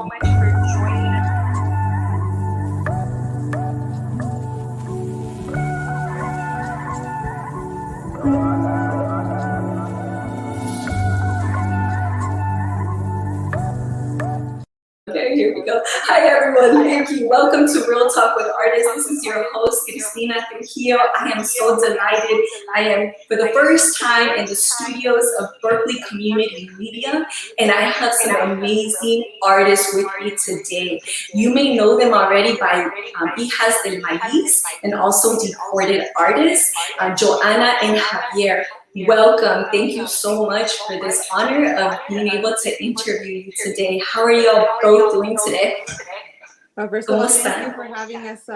much for joining us. Okay, here we go. Hi everyone, thank you. Welcome to Real Talk with Artists. This is your host, Cristina Trujillo. I am so delighted. I am for the first time in the studios of Berkeley Community Media, and I have some amazing artists with me today. You may know them already by Hijas de Maiz and also Deported artists, Joanna and Javier. Welcome. Thank you so much for this honor of being able to interview you today. How are y'all both doing today? First of all, thank you for having us.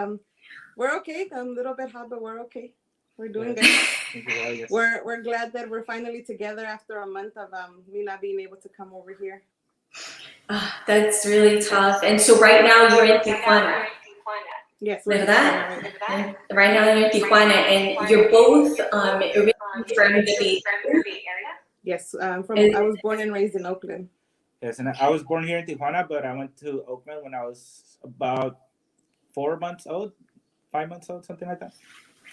We're okay. A little bit hot, but we're okay. We're doing good. We're glad that we're finally together after a month of me not being able to come over here. That's really tough. And so right now you're in Tijuana. Yes, ¿verdad? Right now you're in Tijuana, and you're both originally from the Bay Area? Yes, I was born and raised in Oakland. Yes, and I was born here in Tijuana, but I went to Oakland when I was about 5 months old, something like that.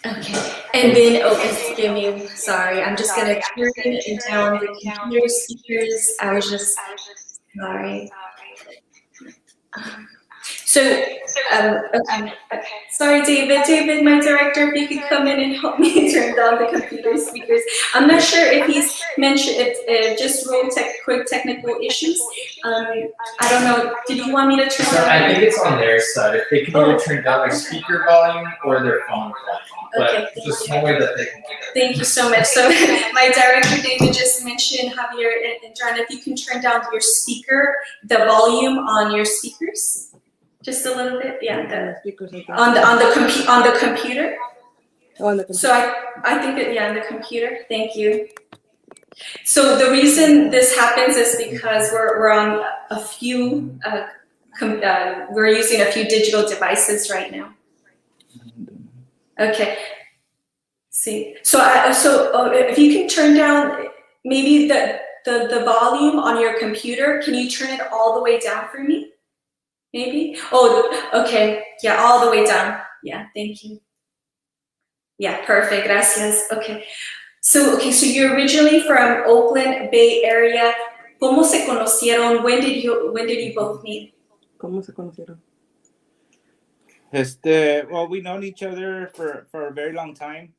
Okay, and then, excuse me, sorry, I'm just gonna turn down the computer speakers. I was just, sorry. Okay. Sorry, David, my director, if you could come in and help me turn down the computer speakers. I'm not sure if he's mentioned it, just real quick technical issues. I don't know. Did you want me to turn down? I think it's on their side. If they can either turn down their speaker volume or their phone volume. But just one way that they can do that. Thank you so much. So my director, David, just mentioned, Javier and Joanna, if you can turn down your speaker, the volume on your speakers. Just a little bit, yeah. On the computer. Oh, on the computer. So I think that on the computer. Thank you. So the reason this happens is because we're on a few. We're using a few digital devices right now. Okay. See. So if you can turn down maybe the volume on your computer, can you turn it all the way down for me? Maybe? Oh, okay. Yeah, all the way down. Yeah, thank you. Yeah, perfect. Gracias. Okay. So you're originally from Oakland, Bay Area. ¿Cómo se conocieron? When did you both meet? ¿Cómo se conocieron? Well, we've known each other for a very long time.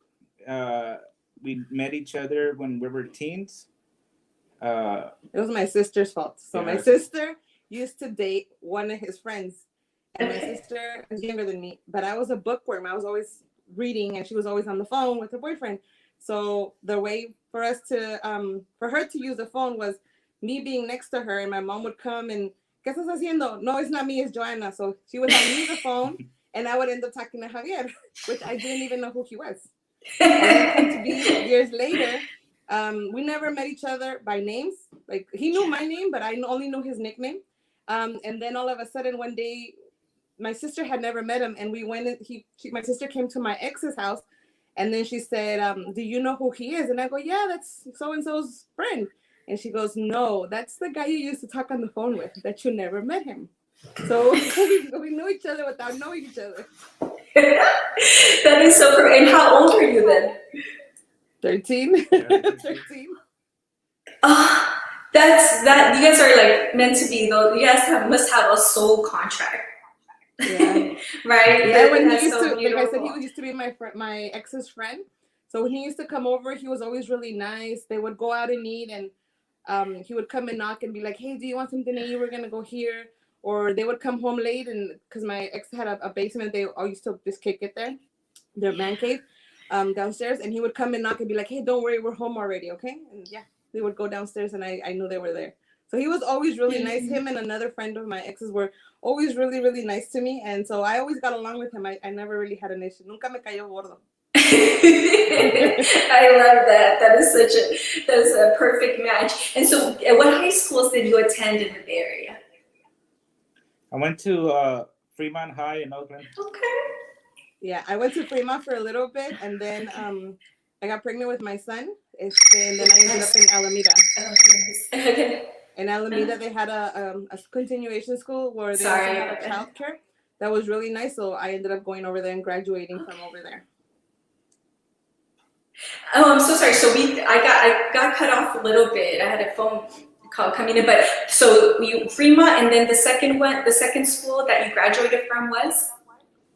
We met each other when we were teens. It was my sister's fault. So my sister used to date one of his friends, and my sister is younger than me, but I was a bookworm. I was always reading, and she was always on the phone with her boyfriend. So the way for her to use the phone was me being next to her, and my mom would come and, ¿qué estás haciendo? No, it's not me, it's Joanna. So she would have me the phone, and I would end up talking to Javier, which I didn't even know who he was. And to be years later, we never met each other by names. Like, he knew my name, but I only knew his nickname. And then all of a sudden one day, my sister had never met him, and we went and my sister came to my ex's house, and then she said, do you know who he is? And I go, yeah, that's so-and-so's friend. And she goes, no, that's the guy you used to talk on the phone with, that you never met him. So we knew each other without knowing each other. That is so cool. And how old were you then? 13. 13. That you guys are like meant to be though. You guys must have a soul contract. Yeah. Right? Yeah, when he used to, like I said, he used to be my ex's friend. So when he used to come over, he was always really nice. They would go out and eat, and he would come and knock and be like, hey, do you want something to eat? We're gonna go here. Or they would come home late, and because my ex had a basement, they all used to just kick it there, their man cave, downstairs, and he would come and knock and be like, hey, don't worry, we're home already, okay? And yeah, they would go downstairs, and I knew they were there. So he was always really nice. Him and another friend of my ex's were always really, really nice to me, and so I always got along with him. I never really had an issue. Nunca me cayó gordo. I love that. That is a perfect match. And so what high schools did you attend in the Bay Area? I went to Fremont High in Oakland. Okay. Yeah, I went to Fremont for a little bit, and then I got pregnant with my son, and then I ended up in Alameda. Okay. In Alameda, they had a continuation school where they also had a childcare. That was really nice. So I ended up going over there and graduating from over there. Oh, I'm so sorry. So I got cut off a little bit. I had a phone call coming in, but so you Fremont, and then the second school that you graduated from was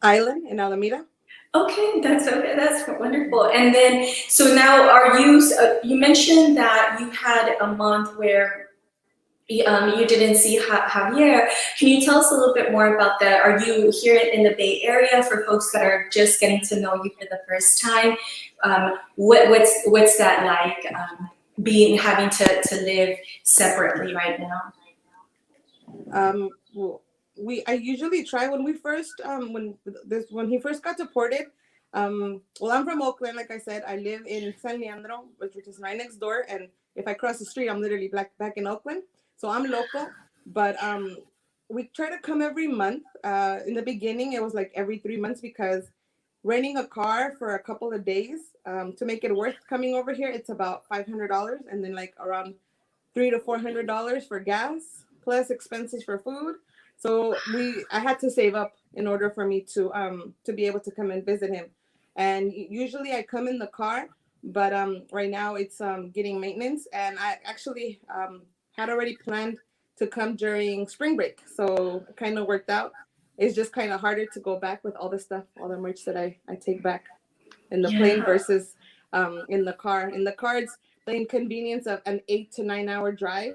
Island in Alameda. Okay, that's wonderful. And then, so now are you? You mentioned that you had a month where you didn't see Javier. Can you tell us a little bit more about that? Are you here in the Bay Area for folks that are just getting to know you for the first time? What's that like? Having to live separately right now. Well, I usually try when we first when he first got deported. Well, I'm from Oakland, like I said. I live in San Leandro, which is right next door, and if I cross the street, I'm literally back in Oakland. So I'm local, but we try to come every month. In the beginning, it was like every 3 months because renting a car for a couple of days to make it worth coming over here, it's about $500, and then like around $300 to $400 for gas, plus expenses for food. So I had to save up in order for me to be able to come and visit him. And usually I come in the car, but right now it's getting maintenance, and I actually had already planned to come during spring break, so it kind of worked out. It's just kind of harder to go back with all the stuff, all the merch that I take back in the plane versus in the car. In the car, it's the inconvenience of an 8 to 9 hour drive,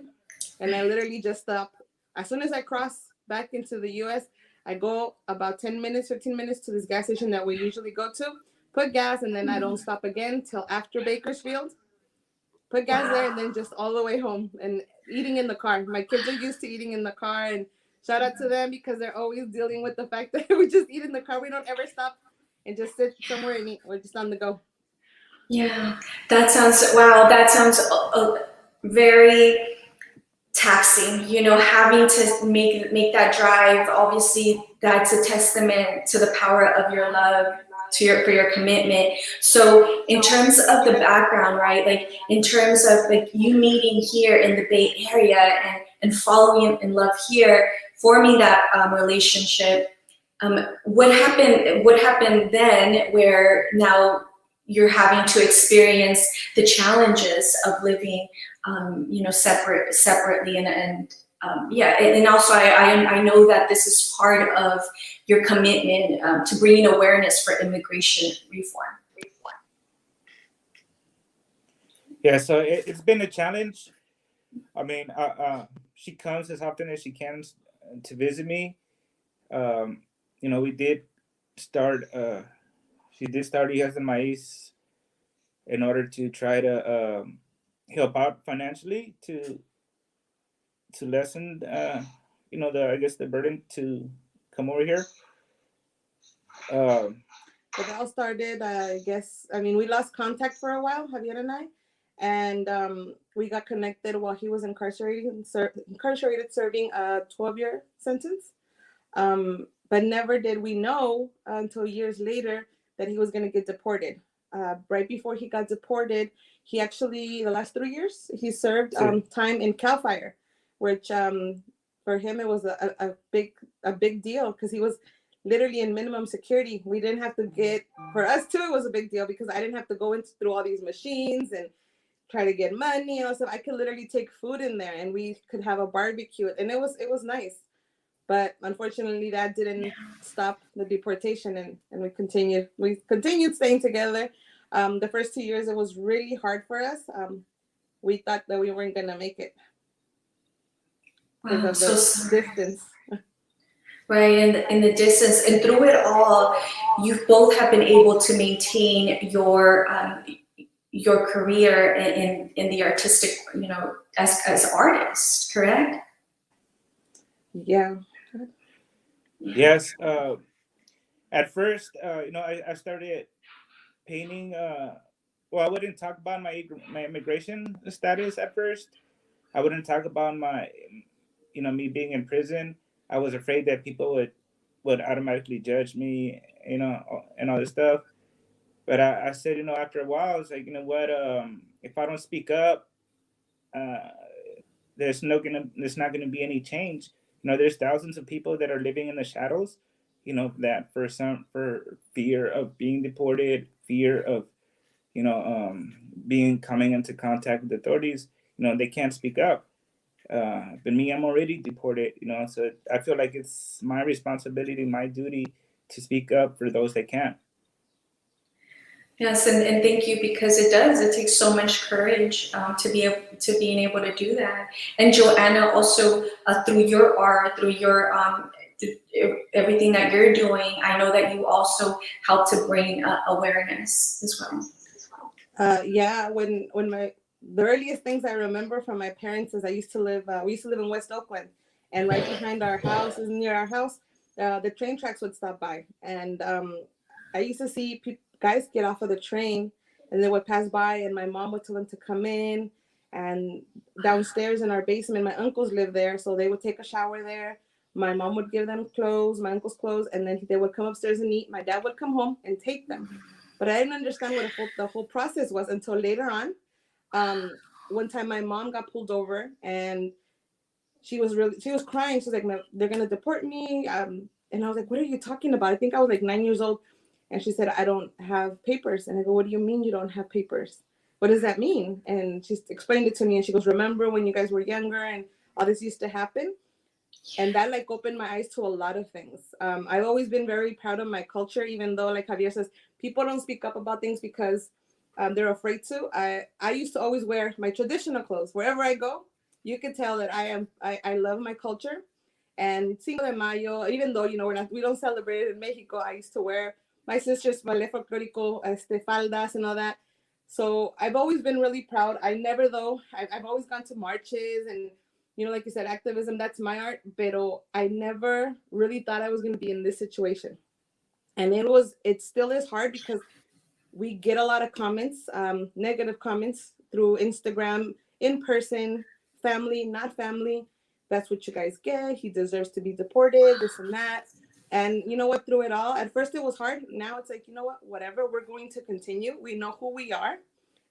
and I literally just stop as soon as I cross back into the U.S. I go about 10 minutes, 15 minutes to this gas station that we usually go to, put gas, and then I don't stop again till after Bakersfield. Put gas there, and then just all the way home and eating in the car. My kids are used to eating in the car, and shout out to them because they're always dealing with the fact that we just eat in the car. We don't ever stop and just sit somewhere and eat. We're just on the go. Yeah, that sounds very taxing, having to make that drive. Obviously, that's a testament to the power of your love, for your commitment. So in terms of the background, right, like in terms of like you meeting here in the Bay Area and falling in love here, forming that relationship, what happened then where now you're having to experience the challenges of living separately and also I know that this is part of your commitment to bringing awareness for immigration reform. Yeah, so it's been a challenge. I mean, she comes as often as she can to visit me. We did start. She did start Hijas and Maiz in order to try to help out financially to lessen, the burden to come over here. It all started, we lost contact for a while, Javier and I, and we got connected while he was incarcerated serving a 12-year sentence. But never did we know until years later that he was going to get deported. Right before he got deported, he actually, the last 3 years, he served time in CAL FIRE, which for him it was a big deal because he was literally in minimum security. We didn't have to for us too, it was a big deal because I didn't have to go through all these machines and try to get money and all stuff. I could literally take food in there and we could have a barbecue, and it was nice. But unfortunately, that didn't stop the deportation, and we continued staying together. The first 2 years, it was really hard for us. We thought that we weren't going to make it because of the distance. Right, in the distance, and through it all, you both have been able to maintain your career in the artistic, as artists, correct? Yeah. Yes. At first, I started painting. I wouldn't talk about my immigration status at first. I wouldn't talk about my, me being in prison. I was afraid that people would automatically judge me, and all this stuff. But I said, after a while, I was like, what? If I don't speak up, there's not gonna be any change. There's thousands of people that are living in the shadows, that for fear of being deported, fear of, coming into contact with authorities, they can't speak up. But me, I'm already deported, so I feel like it's my responsibility, my duty to speak up for those that can't. Yes, and thank you, because it takes so much courage to being able to do that. And Joanna, also through your art, through your everything that you're doing, I know that you also help to bring awareness as well. Yeah, when the earliest things I remember from my parents is we used to live in West Oakland, and right behind our house, near our house, the train tracks would stop by, and I used to see guys get off of the train, and they would pass by, and my mom would tell them to come in. And downstairs in our basement, my uncles lived there, so they would take a shower there. My mom would give them clothes, my uncle's clothes, and then they would come upstairs and eat. My dad would come home and take them. But I didn't understand what the whole process was until later on. One time my mom got pulled over, and she was crying. She was like, they're going to deport me. And I was like, what are you talking about? I think I was like 9 years old. And she said, I don't have papers. And I go, what do you mean you don't have papers? What does that mean? And she explained it to me. And she goes, remember when you guys were younger and all this used to happen? And that like opened my eyes to a lot of things. I've always been very proud of my culture, even though, like Javier says, people don't speak up about things because they're afraid to. I used to always wear my traditional clothes. Wherever I go, you can tell that I love my culture. And Cinco de Mayo, even though, we don't celebrate it in Mexico, I used to wear my sister's ballet folklorico, faldas and all that. So I've always been really proud. I've always gone to marches and, like you said, activism, that's my art. But I never really thought I was going to be in this situation. And it still is hard because we get a lot of comments, negative comments through Instagram, in person, family, not family. That's what you guys get. He deserves to be deported, this and that. And you know what, through it all, at first it was hard. Now it's like, whatever, we're going to continue. We know who we are.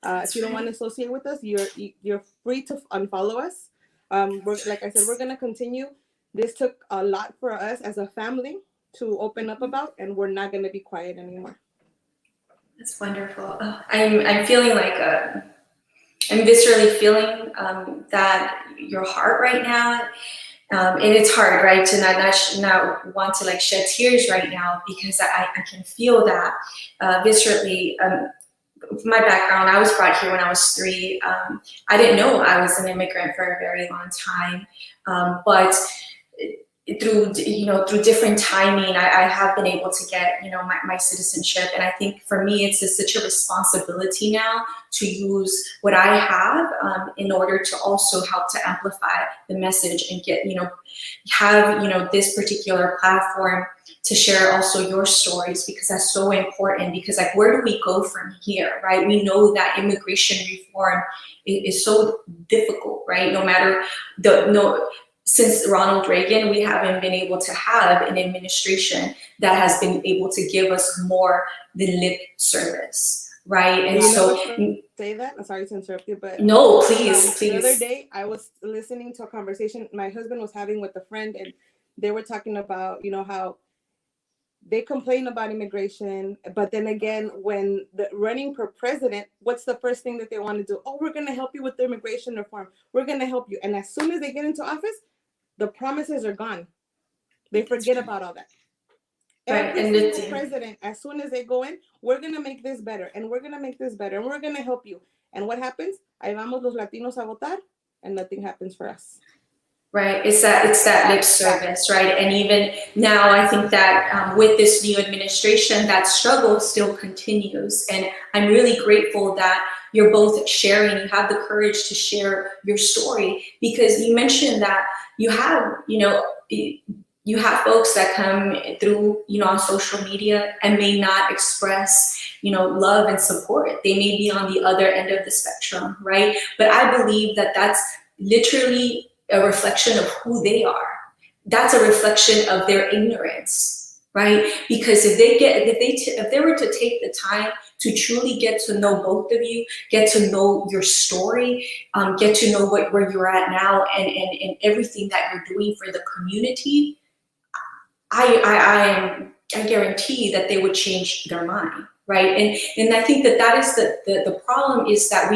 If you don't want to associate with us, you're free to unfollow us. Like I said, we're going to continue. This took a lot for us as a family to open up about, and we're not going to be quiet anymore. That's wonderful. I'm feeling like I'm viscerally feeling that your heart right now. And it's hard, right, to not want to like shed tears right now, because I can feel that viscerally. My background, I was brought here when I was 3. I didn't know I was an immigrant for a very long time, but through different timing, I have been able to get my citizenship. And I think for me, it's such a responsibility now to use what I have in order to also help to amplify the message and get have this particular platform to share also your stories, because that's so important. Because like, where do we go from here, right? We know that immigration reform is so difficult, right? Since Ronald Reagan, we haven't been able to have an administration that has been able to give us more than lip service, right? And say that. I'm sorry to interrupt you, but no, please. The other day, I was listening to a conversation my husband was having with a friend, and they were talking about how they complain about immigration, but then again, when running for president, what's the first thing that they want to do? Oh, we're going to help you with the immigration reform. We're going to help you. And as soon as they get into office, the promises are gone. They forget about all that. Right. Every single president, as soon as they go in, we're going to make this better, and we're going to make this better, and we're going to help you. And what happens? Ahí vamos los latinos a votar, and nothing happens for us. Right, it's that lip service, right? And even now, I think that with this new administration, that struggle still continues. And I'm really grateful that you're both sharing, you have the courage to share your story, because you mentioned that you have, you have folks that come through, on social media and may not express, love and support. They may be on the other end of the spectrum, right? But I believe that that's literally a reflection of who they are. That's a reflection of their ignorance, right? Because if they were to take the time to truly get to know both of you, get to know your story, get to know where you're at now, and everything that you're doing for the community, I guarantee that they would change their mind, right? And I think that is the problem, is that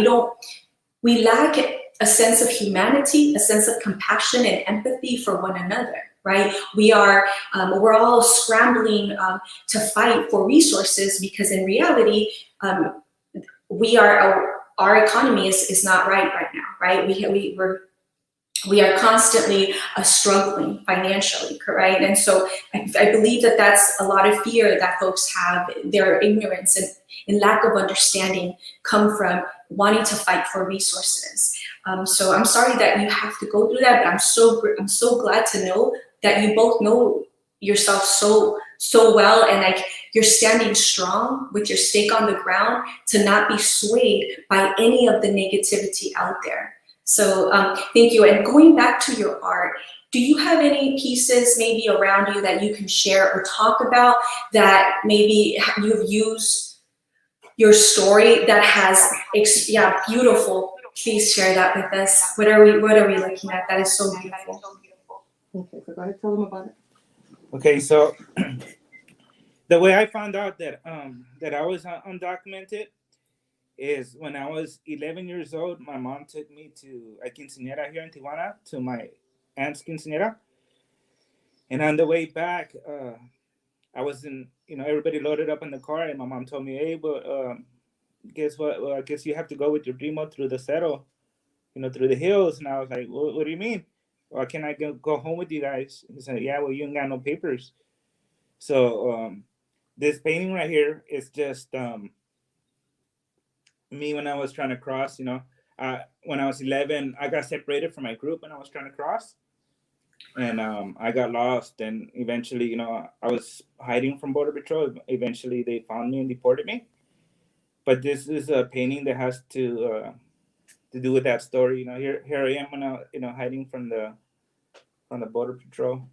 we lack a sense of humanity, a sense of compassion and empathy for one another, right? We're all scrambling to fight for resources, because in reality, our economy is not right now, right? We are constantly struggling financially, right? And so I believe that that's a lot of fear that folks have. Their ignorance and lack of understanding come from wanting to fight for resources. So I'm sorry that you have to go through that, but I'm so glad to know that you both know yourself so well, and like you're standing strong with your stake on the ground to not be swayed by any of the negativity out there. So thank you. And going back to your art, do you have any pieces maybe around you that you can share or talk about that maybe you've used your story that has, yeah, beautiful. Please share that with us. What are we looking at? That is so beautiful. Okay, so go ahead, tell them about it. Okay, so the way I found out that I was undocumented is when I was 11 years old. My mom took me to a quinceañera here in Tijuana, to my aunt's quinceañera. And on the way back, I was everybody loaded up in the car, and my mom told me, hey, but guess what? Well, I guess you have to go with your primo through the cerro, through the hills. And I was like, what do you mean? Or can I go home with you guys? He said, yeah, well, you ain't got no papers. So this painting right here is just me when I was trying to cross. When I was 11, I got separated from my group when I was trying to cross. And I got lost. And eventually, I was hiding from Border Patrol. Eventually, they found me and deported me. But this is a painting that has to do with that story. Here I am when hiding from the Border Patrol.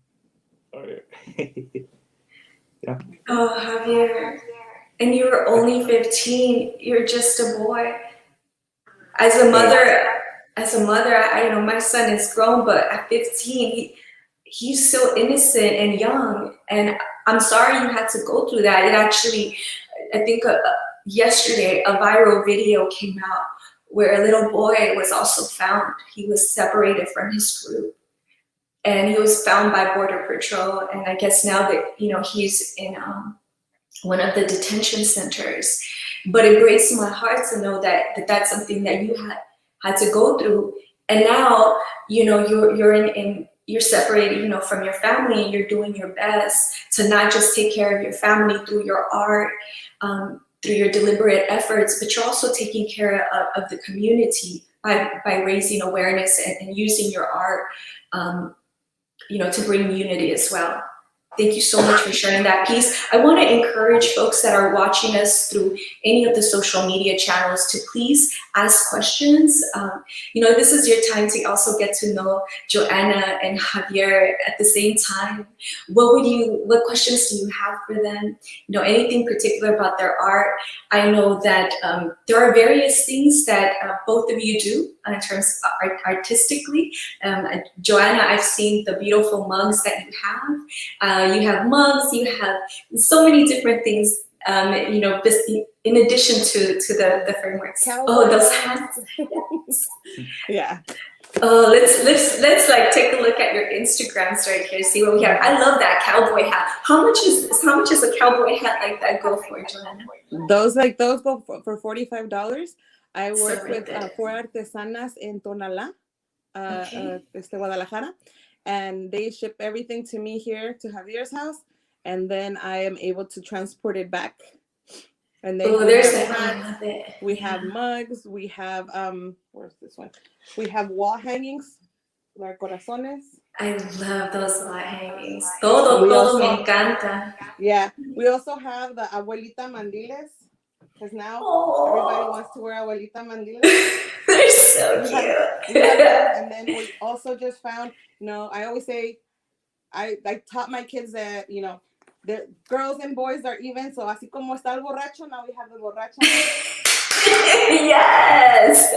Yeah. Oh, Javier, and you were only 15. You're just a boy. As a mother, I know my son is grown, but at 15, he's so innocent and young. And I'm sorry you had to go through that. It actually, I think yesterday, a viral video came out where a little boy was also found. He was separated from his group, and he was found by Border Patrol. And I guess now that, he's in one of the detention centers. But it breaks my heart to know that that's something that you had to go through. And now, you're separated, from your family, and you're doing your best to not just take care of your family through your art, through your deliberate efforts, but you're also taking care of the community by raising awareness and using your art, to bring unity as well. Thank you so much for sharing that piece. I want to encourage folks that are watching us through any of the social media channels to please ask questions. This is your time to also get to know Joanna and Javier at the same time. What questions do you have for them? Anything particular about their art? I know that there are various things that both of you do in terms of artistically. Joanna, I've seen the beautiful mugs that you have. You have mugs, you have so many different things, in addition to the frameworks. Oh, those hats. Yeah. Oh, let's like take a look at your Instagrams right here. See what we have. I love that cowboy hat. How much is a cowboy hat like that go for, Joanna? Those go for $45. I work with 4 artesanas in Tonalá, Guadalajara. And they ship everything to me here to Javier's house, and then I am able to transport it back. And then we have mugs, we have where's this one? We have wall hangings, like corazones. I love those wall hangings. Todo me encanta. Yeah, we also have the abuelita mandiles, because now everybody wants to wear abuelita mandiles. They're so cute. And then we also just found, I always say, I taught my kids that, the girls and boys are even. So así como está el borracho, now we have the borracha. Yes,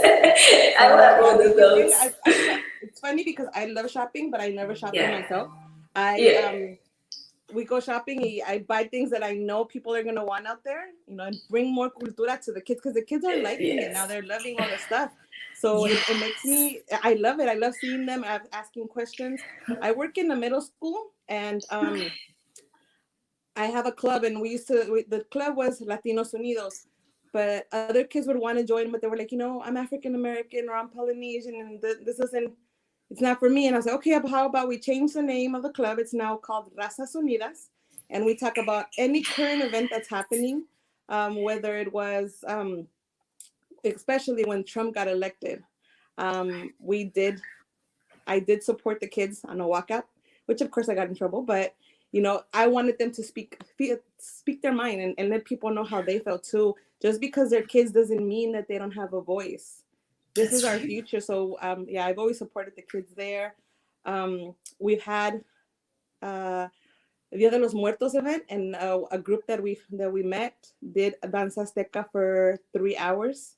I love one of those. It's funny because I love shopping, but I never shop for Yeah. myself. We go shopping. I buy things that I know people are gonna want out there, you know, and bring more cultura to the kids because the kids are liking it now. They're loving all the stuff. So it makes me. I love it. I love seeing them asking questions. I work in the middle school, and I have a club, and the club was Latinos Unidos. But other kids would want to join, but they were like, you know, I'm African American or I'm Polynesian, and this isn't, it's not for me. And I was like, okay, but how about we change the name of the club? It's now called Razas Unidas, and we talk about any current event that's happening, whether it was, especially when Trump got elected. I did support the kids on a walkout, which of course I got in trouble, but you know, I wanted them to speak their mind and let people know how they felt too. Just because they're kids doesn't mean that they don't have a voice. This is our future. So I've always supported the kids there. We've had Dia de los Muertos event, and a group that we met did Danza Azteca for 3 hours.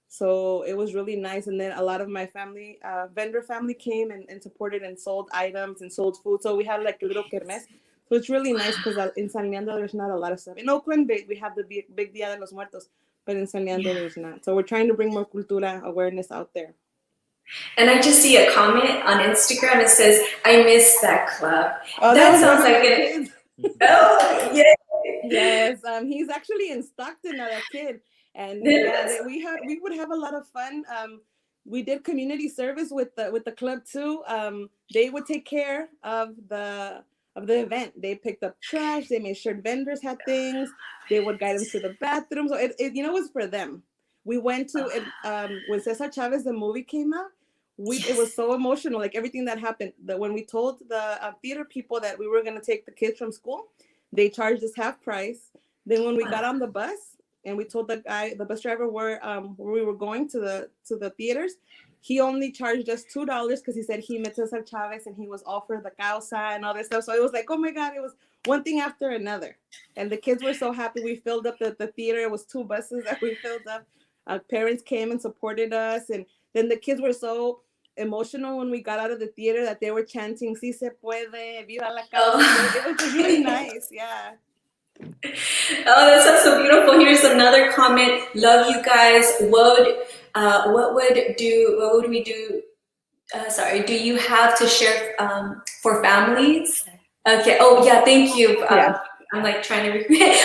So it was really nice. And then a lot of my family, vendor family came and supported and sold items and sold food. So we had like a little kermés. So it's really nice because in San Leandro, there's not a lot of stuff. In Oakland, we have the big Dia de los Muertos, but in San Leandro, there's not. So we're trying to bring more cultura awareness out there. And I just see a comment on Instagram. It says, I miss that club. Oh, that sounds like it. Oh, yeah. Yes, he's actually in Stockton now, that kid. And we would have a lot of fun. We did community service with the club too. They would take care of the event. They picked up trash. They made sure vendors had things. They would guide them to the bathroom. So it was for them. We went to when Cesar Chavez, the movie came out. It was so emotional, like everything that happened. That when we told the theater people that we were going to take the kids from school, they charged us half price. Then when we got on the bus and we told the bus driver where we were going to the theaters, he only charged us $2 because he said he met Cesar Chavez and he was all for the causa and all this stuff. So it was like, oh my God, it was one thing after another. And the kids were so happy. We filled up the theater. It was 2 buses that we filled up. Parents came and supported us. And then the kids were so emotional when we got out of the theater that they were chanting, "Si se puede, viva la causa." It was just really nice. Yeah. Oh, that sounds so beautiful. Here's another comment. Love you guys. What would we do? Do you have to share for families? Okay. Oh, yeah. Thank you. I'm like trying to.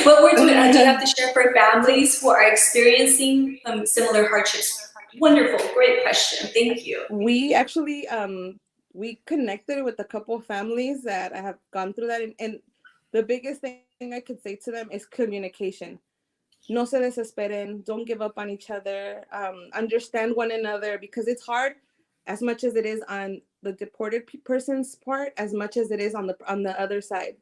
What words do you have to share for families who are experiencing similar hardships? Wonderful. Great question. Thank you. We actually we connected with a couple of families that have gone through that, and the biggest thing I could say to them is communication. No se desesperen. Don't give up on each other. Understand one another, because it's hard as much as it is on the deported person's part, as much as it is on the other side.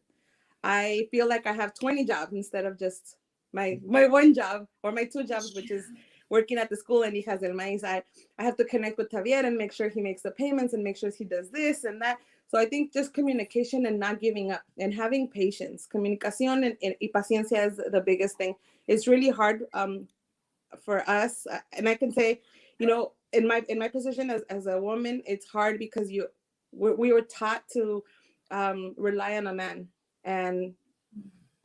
I feel like I have 20 jobs instead of just my one job or my 2 jobs, which is working at the school and Hijas del Maiz. I have to connect with Javier and make sure he makes the payments and make sure he does this and that. So I think just communication and not giving up and having patience. Comunicación y paciencia is the biggest thing. It's really hard for us. And I can say, you know, in my position as a woman, it's hard because we were taught to rely on a man. And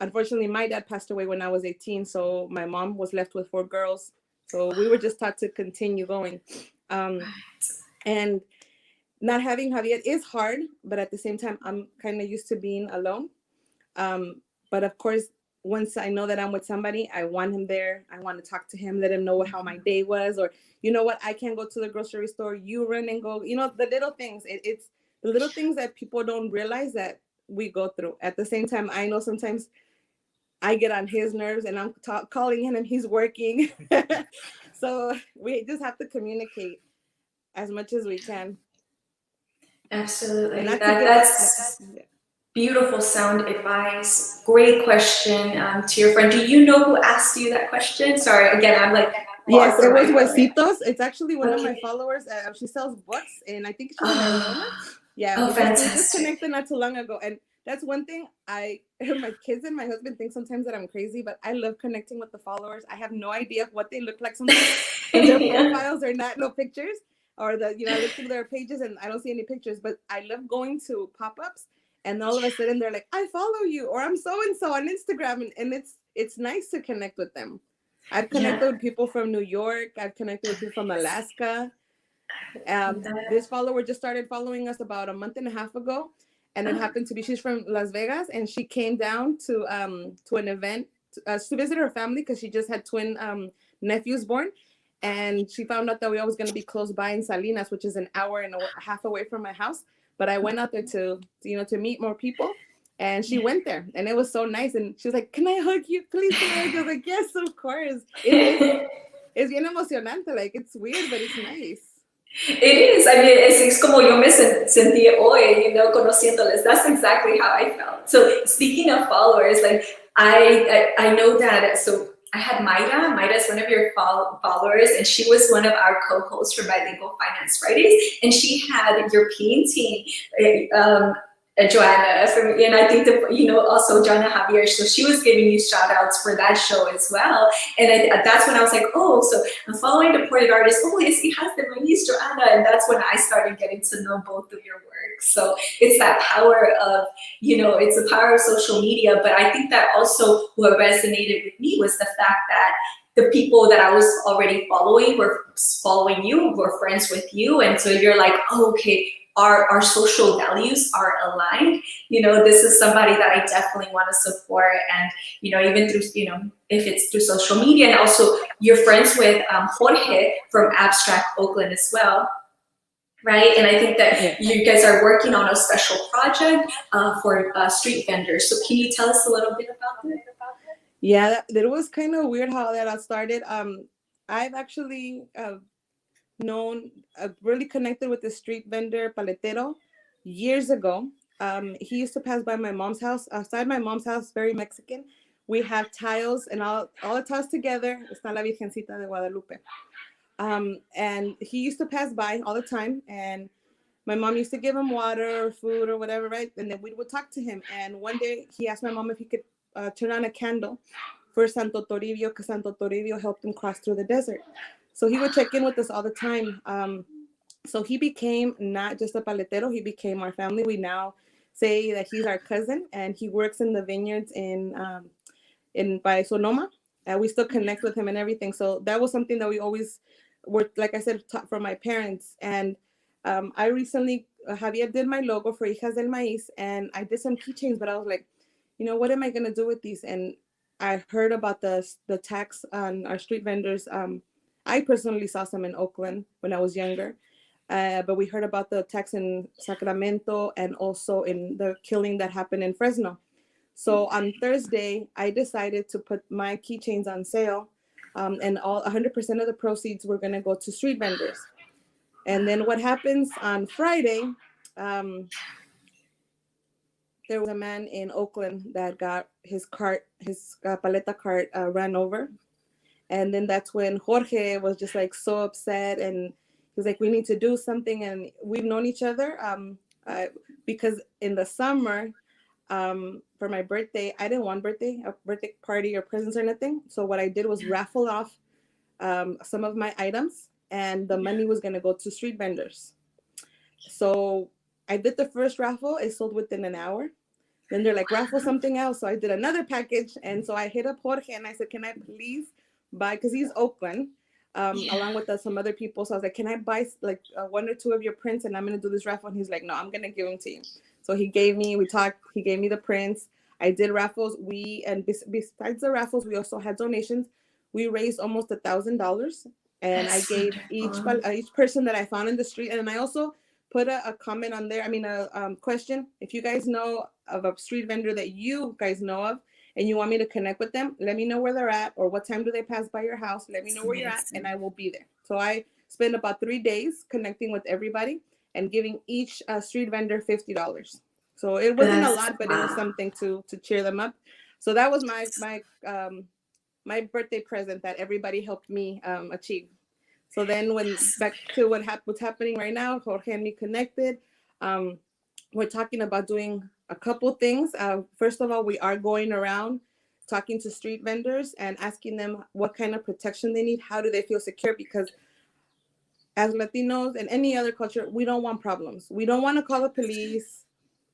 unfortunately, my dad passed away when I was 18. So my mom was left with 4 girls. So we were just taught to continue going. And not having Javier is hard, but at the same time, I'm kind of used to being alone. But of course, once I know that I'm with somebody, I want him there. I want to talk to him, let him know how my day was, or, you know what, I can't go to the grocery store. You run and go, you know, the little things. It's the little things that people don't realize that we go through. At the same time, I know sometimes I get on his nerves and I'm calling him and he's working. So we just have to communicate as much as we can. Absolutely. That's beautiful sound advice. Great question to your friend. Do you know who asked you that question? Sorry, again, I'm like. Yes, it was Huesitos. It's actually one of my followers. She sells books and I think she's in Arizona. Yeah, oh, fantastic. We just connected not too long ago. And That's one thing my kids and my husband think sometimes that I'm crazy, but I love connecting with the followers. I have no idea what they look like sometimes. Their profiles are not no pictures, or I look through their pages and I don't see any pictures, but I love going to pop-ups and all of a sudden they're like, I follow you, or I'm so-and-so on Instagram. And it's nice to connect with them. I've connected with people from New York. I've connected with people from Alaska. This follower just started following us about a month and a half ago. And it happened to be, she's from Las Vegas, and she came down to an event to visit her family because she just had twin nephews born. And she found out that we were always going to be close by in Salinas, which is an hour and a half away from my house. But I went out there to meet more people. And she went there, and it was so nice. And she was like, "Can I hug you, please?" I was like, "Yes, of course." It's bien emocionante. Like, it's weird, but it's nice. It is. I mean, es como yo me sentí hoy, conociéndoles. That's exactly how I felt. So speaking of followers, like I know that. So I had Mayra. Mayra is one of your followers, and she was one of our co-hosts for Bilingual Finance Fridays, and she had your painting. Joanna, and I think that, also Joanna and Javier, so she was giving you shout outs for that show as well. And that's when I was like, oh, so I'm following Deported artists. Oh, yes, Hijas de Maiz, Joanna. And that's when I started getting to know both of your work. So it's that power of, it's the power of social media. But I think that also what resonated with me was the fact that the people that I was already following were following you, were friends with you. And so you're like, oh, okay, our social values are aligned. This is somebody that I definitely want to support. And, even through, if it's through social media, and also you're friends with Jorge from Abstract Oakland as well. Right. And I think that you guys are working on a special project for street vendors. So can you tell us a little bit about that? Yeah, that was kind of weird how that all started. I've actually really connected with the street vendor Paletero years ago. He used to pass by my mom's house. Outside my mom's house, very Mexican. We have tiles, and all the tiles together. Está la Virgencita de Guadalupe. And he used to pass by all the time, and my mom used to give him water or food or whatever, right? And then we would talk to him. And one day he asked my mom if he could turn on a candle for Santo Toribio, because Santo Toribio helped him cross through the desert. So he would check in with us all the time. So he became not just a paletero, he became our family. We now say that he's our cousin, and he works in the vineyards by Sonoma. We still connect with him and everything. So that was something that we always were, like I said, taught from my parents. And I recently, Javier did my logo for Hijas del Maiz, and I did some keychains, but I was like, what am I going to do with these? And I heard about the tax on our street vendors. I personally saw some in Oakland when I was younger, but we heard about the tax in Sacramento and also in the killing that happened in Fresno. So on Thursday, I decided to put my keychains on sale, and 100% of the proceeds were going to go to street vendors. And then what happens on Friday, there was a man in Oakland that got his paleta cart ran over. And then that's when Jorge was just like so upset, and he was like, we need to do something. And we've known each other because in the summer, for my birthday, I didn't want a birthday party or presents or nothing. So what I did was raffle off some of my items, and the money was going to go to street vendors. So I did the first raffle. It sold within an hour. Then they're like, raffle something else. So I did another package. And so I hit up Jorge and I said, can I please buy, because he's Oakland, along with some other people. So I was like, can I buy like one or two of your prints, and I'm going to do this raffle? And he's like, no, I'm going to give them to you. So he gave me the prints. I did raffles. Besides the raffles, we also had donations. We raised almost $1,000, and I gave each person that I found in the street. And then I also put a comment on there. I mean, a question. If you guys know of a street vendor that you guys know of, and you want me to connect with them, let me know where they're at, or what time do they pass by your house. Let me know where you're at, and I will be there. So I spent about 3 days connecting with everybody and giving each street vendor $50. So it wasn't a lot, but it was something to cheer them up. So that was my birthday present that everybody helped me achieve. So then back to what's happening right now, Jorge and me connected. We're talking about doing a couple things. First of all, we are going around talking to street vendors and asking them what kind of protection they need. How do they feel secure? Because as Latinos and any other culture, we don't want problems. We don't want to call the police.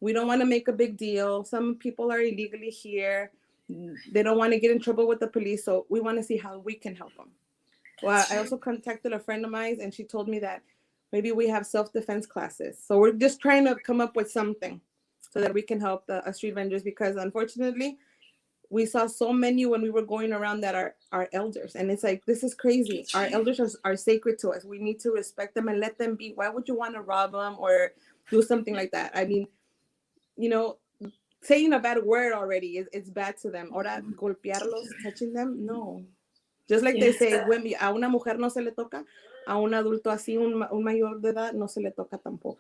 We don't want to make a big deal. Some people are illegally here. They don't want to get in trouble with the police. So we want to see how we can help them. Well, I also contacted a friend of mine, and she told me that maybe we have self-defense classes. So we're just trying to come up with something so that we can help the street vendors, because unfortunately, we saw so many when we were going around that are elders. And it's like, this is crazy. Our elders are sacred to us. We need to respect them and let them be. Why would you want to rob them or do something like that? I mean, you know, saying a bad word already it's bad to them. Ahora, golpearlos, touching them, no. Just like they say, when a una mujer no se le toca, a un adulto así, un mayor de edad, no se le toca tampoco.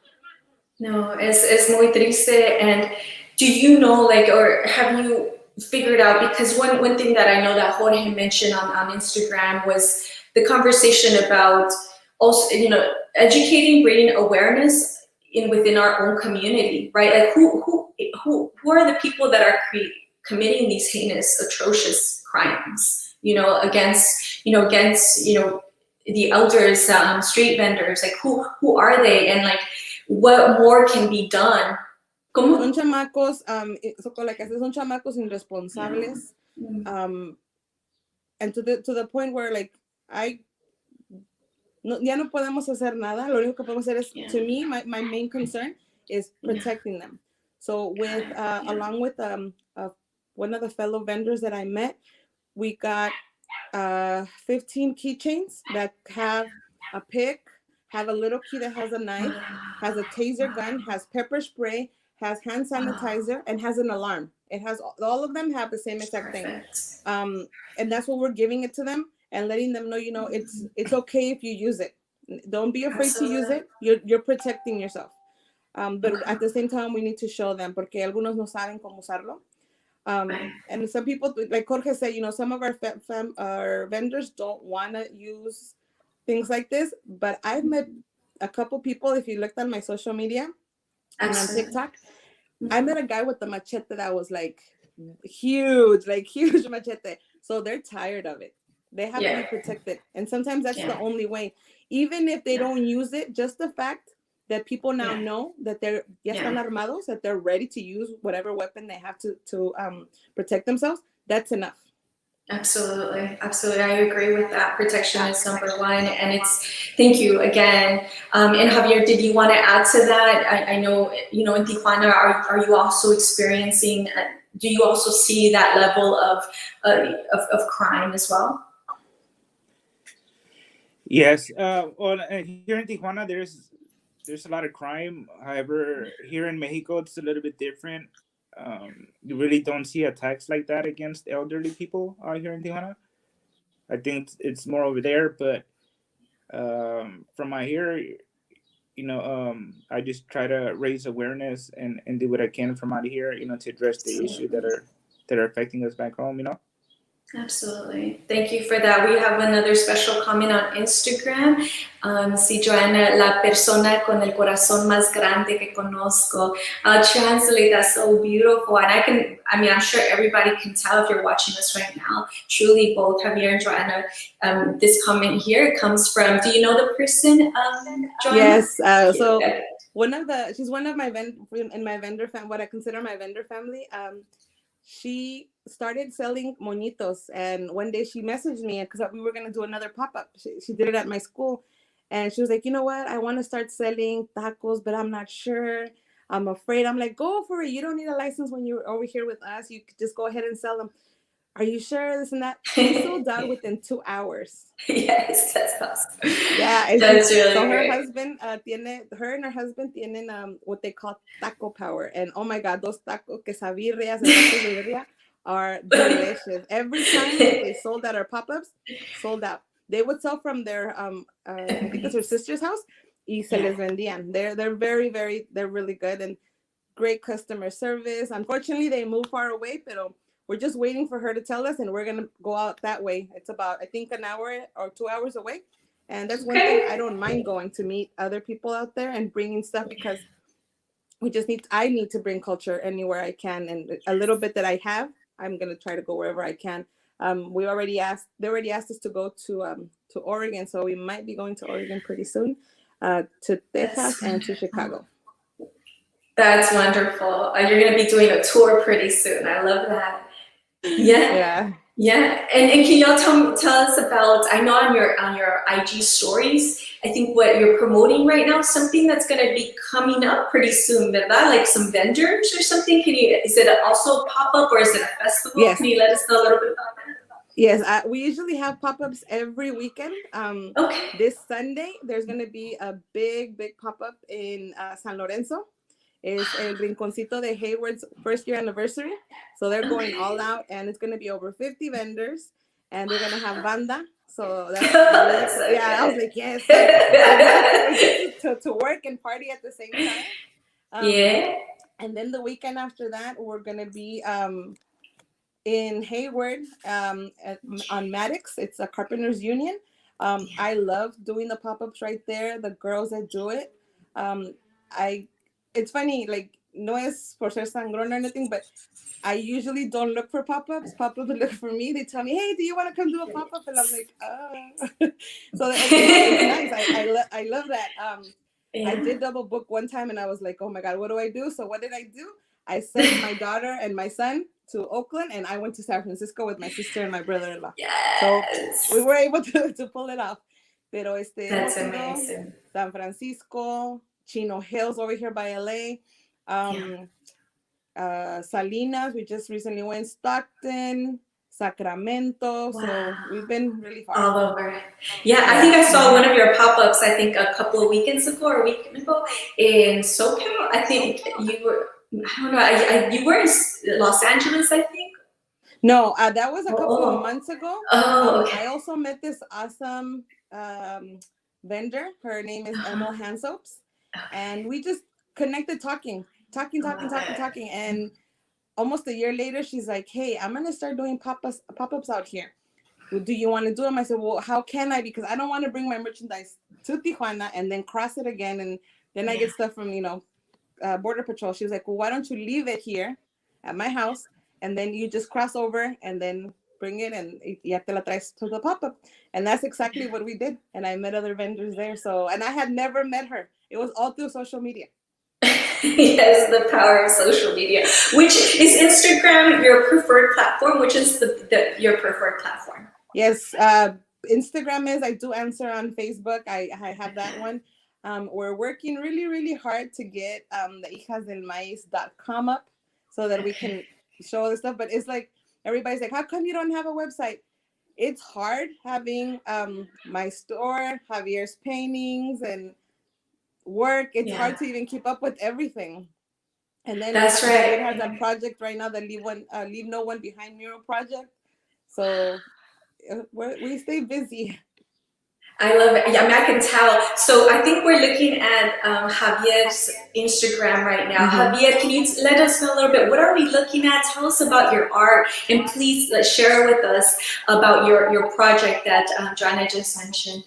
No, es muy triste. And do you know, like, or have you figured out, because one thing that I know that Jorge mentioned on Instagram was the conversation about also, you know, educating, bringing awareness within our own community, right? Like who are the people that are committing these heinous, atrocious crimes, you know, against the elders, street vendors, like who are they, and like what more can be done? Son chamacos, son chamacos irresponsables, and to the point where like ya no podemos hacer nada. Lo único que podemos hacer es, to me, my main concern is protecting them. So with along with one of the fellow vendors that I met, we got 15 keychains that have a pick, have a little key that has a knife, has a taser gun, has pepper spray, has hand sanitizer, and has an alarm. It has all of them have the same exact thing. And that's what we're giving it to them and letting them know, you know, it's okay if you use it. Don't be afraid to use it. You're protecting yourself. But at the same time, we need to show them, porque algunos no saben cómo usarlo. And some people, like Jorge said, you know, some of our vendors don't want to use things like this, but I've met a couple people, if you looked on my social media and on TikTok, I met a guy with a machete that was like huge machete. So they're tired of it. They have to be protected. And sometimes that's the only way. Even if they don't use it, just the fact that people now know that they're están armados, that they're ready to use whatever weapon they have to protect themselves, that's enough. Absolutely. I agree with that. Protection is number one, and thank you again. And Javier, did you want to add to that? I know, you know, in Tijuana, are you also experiencing? Do you also see that level of crime as well? Yes. Well, here in Tijuana, there's a lot of crime. However, here in Mexico, it's a little bit different. You really don't see attacks like that against elderly people out here in Tijuana. I think it's more over there, but from out here, you know, I just try to raise awareness and do what I can from out here, you know, to address the issue that are affecting us back home, you know. Absolutely. Thank you for that. We have another special comment on Instagram. Sí, Joanna, la persona con el corazón más grande que conozco. I'll translate. That's so beautiful. And I'm sure everybody can tell if you're watching this right now. Truly, both Javier and Joanna, this comment here comes from, do you know the person, Joanna? Yes. So she's one of my vendor family, what I consider my vendor family. She started selling moñitos, and one day she messaged me because we were going to do another pop-up. She did it at my school, and she was like, you know what, I want to start selling tacos, but I'm not sure, I'm afraid. I'm like, go for it. You don't need a license when you're over here with us. You could just go ahead and sell them. Are you sure? This and that. She sold out within 2 hours. Yes, that's awesome. Yeah, that's really so great. Her and her husband tienen what they call taco power, and oh my God, those tacos quesabirrias and tacos de birria are delicious. Every time they sold at our pop-ups, sold out. They would sell from their I think it's her sister's house, y se les vendían. They're very, very, they're really good and great customer service. Unfortunately, they moved far away, pero we're just waiting for her to tell us, and we're going to go out that way. It's about, I think, an hour or 2 hours away. And that's one thing I don't mind going to meet other people out there and bringing stuff, because I need to bring culture anywhere I can, and a little bit that I have, I'm gonna try to go wherever I can. They already asked us to go to Oregon, so we might be going to Oregon pretty soon, to Texas and to Chicago. That's wonderful. You're going to be doing a tour pretty soon. I love that. Yeah. And can y'all tell us about, I know on your IG stories, I think what you're promoting right now, something that's going to be coming up pretty soon, ¿verdad? Like some vendors or something. Is it also a pop-up or is it a festival? Yes. Can you let us know a little bit about that? Yes, we usually have pop-ups every weekend. Okay. This Sunday, there's going to be a big pop-up in San Lorenzo. It's El Rinconcito de Hayward's first year anniversary. So they're going all out, and it's going to be over 50 vendors, and they're going to have banda. So that's I was like, yes. to work and party at the same time. And then the weekend after that, we're going to be in Hayward on Maddox. It's a Carpenters Union. I love doing the pop-ups right there. The girls that do it. It's funny, like, no es por ser sangrón or anything, but I usually don't look for pop-ups. Pop-ups look for me. They tell me, hey, do you want to come do a pop-up? And I'm like, So it's nice. I love that. I did double book one time, and I was like, oh my God, what do I do? So what did I do? I sent my daughter and my son to Oakland, and I went to San Francisco with my sister and my brother-in-law. Yes. So we were able to pull it off. Pero That's amazing. San Francisco, Chino Hills over here by LA, Salinas, we just recently went, Stockton, Sacramento. Wow. So we've been really far. All over. Yeah, I think I saw one of your pop-ups, I think a couple of weekends ago or a week ago in SoCal. I think you were, I don't know, you were in Los Angeles, I think? No, that was a couple of months ago. Okay. I also met this awesome vendor. Her name is Emma Hand Soaps. And we just connected talking. And almost a year later, she's like, hey, I'm going to start doing pop-ups out here. Do you want to do them? I said, well, how can I? Because I don't want to bring my merchandise to Tijuana and then cross it again. And then I get stuff from, Border Patrol. She was like, well, why don't you leave it here at my house? And then you just cross over and then bring it and ya te la traes to the pop-up. And that's exactly what we did. And I met other vendors there. And I had never met her. It was all through social media. Yes, the power of social media. Which is Instagram your preferred platform? Which is your preferred platform? Yes, Instagram is. I do answer on Facebook. I have that one. We're working really, really hard to get the hijasdelmaiz.com up so that we can show the stuff. But it's like, everybody's like, how come you don't have a website? It's hard having my store, Javier's paintings, and work. It's hard to even keep up with everything. And then that's right. It has a project right now, the Leave No One Behind mural project. So we stay busy. I love it. Yeah, I mean, I can tell. So I think we're looking at Javier's Instagram right now. Mm-hmm. Javier, can you let us know a little bit? What are we looking at? Tell us about your art, and please share with us about your project that Joanna just mentioned.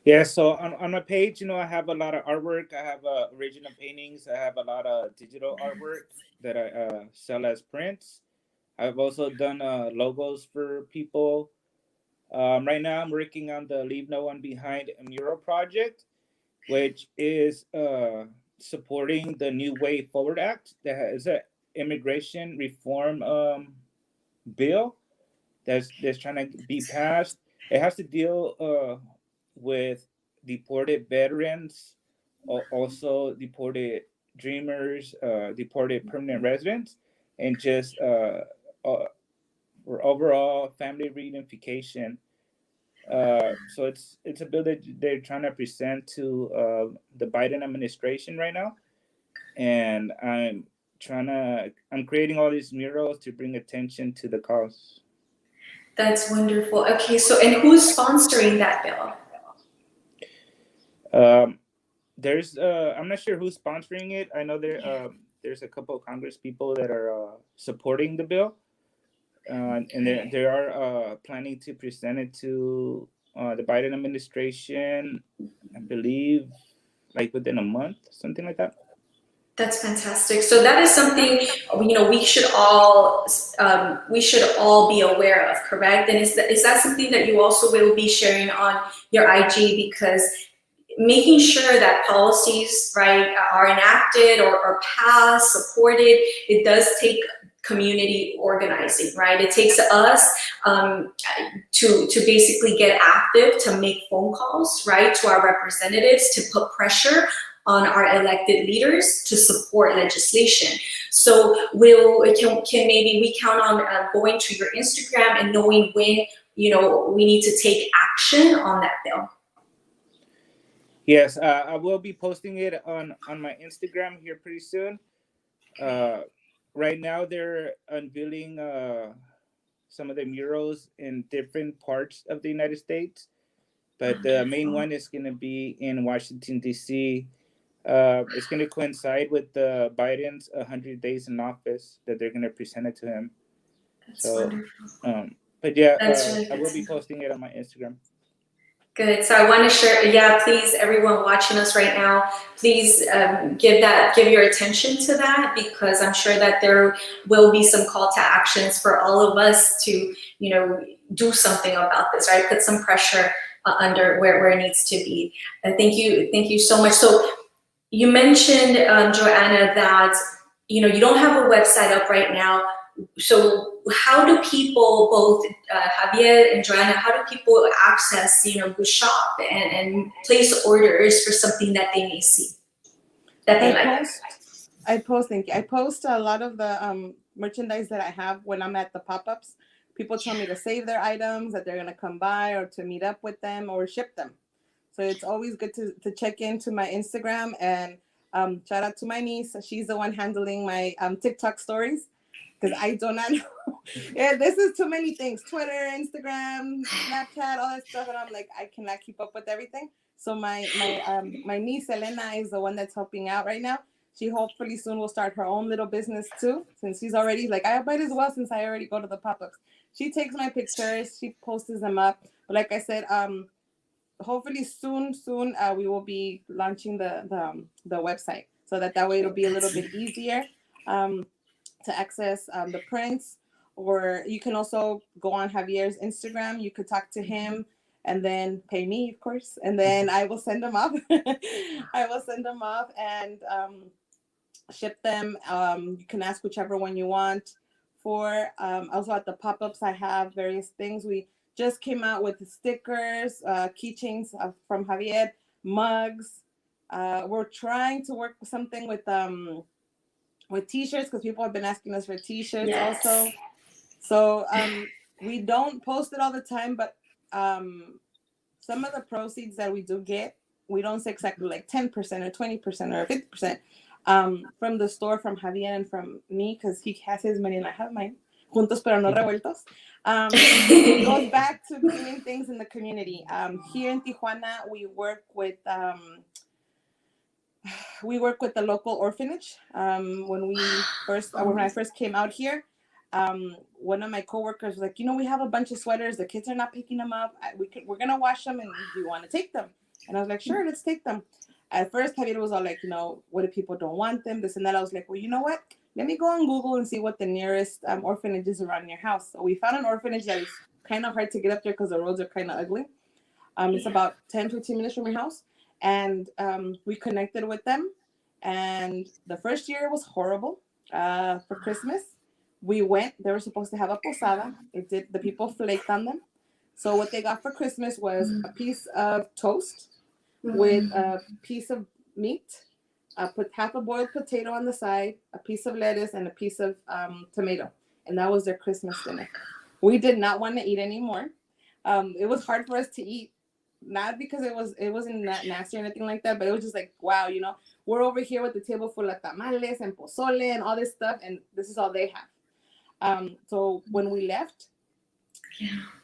Yeah, so on my page, I have a lot of artwork. I have original paintings. I have a lot of digital artwork that I sell as prints. I've also done logos for people. Right now, I'm working on the Leave No One Behind mural project, which is supporting the New Way Forward Act. That is an immigration reform bill that's trying to be passed. It has to deal with deported veterans, also deported dreamers, deported permanent residents, and just for overall family reunification. So it's a bill that they're trying to present to the Biden administration right now, and I'm creating all these murals to bring attention to the cause. That's wonderful. Okay, so and who's sponsoring that bill? There's I'm not sure who's sponsoring it. I know there's a couple of Congress people that are supporting the bill. And they are planning to present it to the Biden administration, I believe, like within a month, something like that. That's fantastic. So that is something, you know, we should all be aware of, correct? And is that something that you also will be sharing on your IG? Because making sure that policies, right, are enacted or passed, supported, it does take community organizing, right? It takes us to basically get active, to make phone calls, right, to our representatives, to put pressure on our elected leaders to support legislation. So can maybe we count on going to your Instagram and knowing when, you know, we need to take action on that bill? Yes, I will be posting it on my Instagram here pretty soon. Right now they're unveiling some of the murals in different parts of the United States, but the main one is going to be in Washington, D.C. It's going to coincide with Biden's 100 days in office that they're going to present it to him. That's wonderful. But yeah, Really I will be posting it on my Instagram. Good. So I want to share, yeah, please, everyone watching us right now, please give your attention to that, because I'm sure that there will be some call to actions for all of us to, you know, do something about this, right? Put some pressure under where it needs to be. Thank you so much. So you mentioned, Joanna, that, you know, you don't have a website up right now. So how do people, both Javier and Joanna, how do people access, you know, shop and place orders for something that they may see, that they like? I post a lot of the merchandise that I have when I'm at the pop-ups. People tell me to save their items, that they're going to come by or to meet up with them or ship them. So it's always good to check into my Instagram, and shout out to my niece. She's the one handling my TikTok stories, because I do not know. Yeah, this is too many things. Twitter, Instagram, Snapchat, all that stuff. And I'm like, I cannot keep up with everything. So my niece, Elena, is the one that's helping out right now. She hopefully soon will start her own little business too, since she's already like, I might as well, since I already go to the pop-ups. She takes my pictures, she posts them up. But like I said, hopefully soon we will be launching the website, so that way it'll be a little bit easier to access the prints. Or you can also go on Javier's Instagram. You could talk to him and then pay me, of course, and then I will send them off. I will send them off and ship them. You can ask whichever one you want for. Also at the pop-ups, I have various things. We just came out with stickers, keychains from Javier, mugs. We're trying to work with something with t-shirts, because people have been asking us for t-shirts. Yes. Also. So we don't post it all the time, but some of the proceeds that we do get, we don't say exactly like 10% or 20% or 50% from the store, from Javier and from me, because he has his money and I have mine. Juntos pero no revueltos. It goes back to doing things in the community. Here in Tijuana, we work with the local orphanage. When I first came out here, one of my coworkers was like, you know, we have a bunch of sweaters. The kids are not picking them up. We're gonna wash them, and do you want to take them? And I was like, sure, let's take them. At first, Javier was all like, you know, what if people don't want them? This and that. I was like, well, you know what? Let me go on Google and see what the nearest orphanage is around your house. So we found an orphanage that is kind of hard to get up there because the roads are kind of ugly. It's about 10-15 minutes from your house. And we connected with them. And the first year was horrible. For Christmas, we went. They were supposed to have a posada. The people flaked on them. So what they got for Christmas was a piece of toast with a piece of meat, put half a boiled potato on the side, a piece of lettuce, and a piece of tomato. And that was their Christmas dinner. We did not want to eat anymore. It was hard for us to eat, not because it wasn't that nasty or anything like that, but it was just like, wow, you know, we're over here with the table full of tamales and pozole and all this stuff, and this is all they have. So when we left,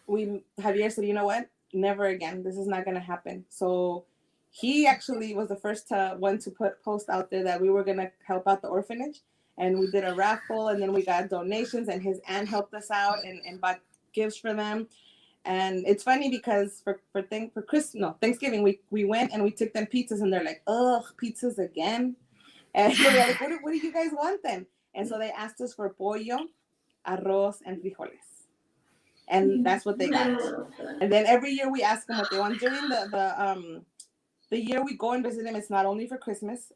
Javier said, you know what? Never again. This is not going to happen. So he actually was the first one to post out there that we were going to help out the orphanage. And we did a raffle, and then we got donations, and his aunt helped us out and bought gifts for them. And it's funny because for Thanksgiving, we went and we took them pizzas, and they're like, ugh, pizzas again. And we were like, what do you guys want then? And so they asked us for pollo, arroz, and frijoles. And that's what they got. And then every year we ask them what they want. During the year we go and visit them, it's not only for Christmas.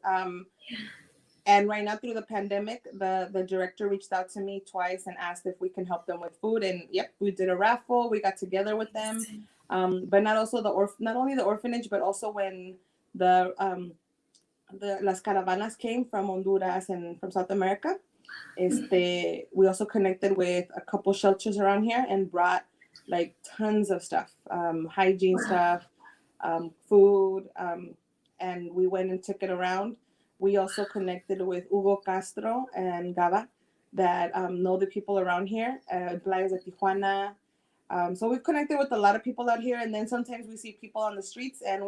And right now through the pandemic, the director reached out to me twice and asked if we can help them with food. And yep, we did a raffle. We got together with them. But not only the orphanage, but also when the las caravanas came from Honduras and from South America. We also connected with a couple shelters around here and brought like tons of stuff, hygiene stuff, food, and we went and took it around. We also connected with Hugo Castro and Gaba that know the people around here, Playas de Tijuana. So we've connected with a lot of people out here, and then sometimes we see people on the streets, and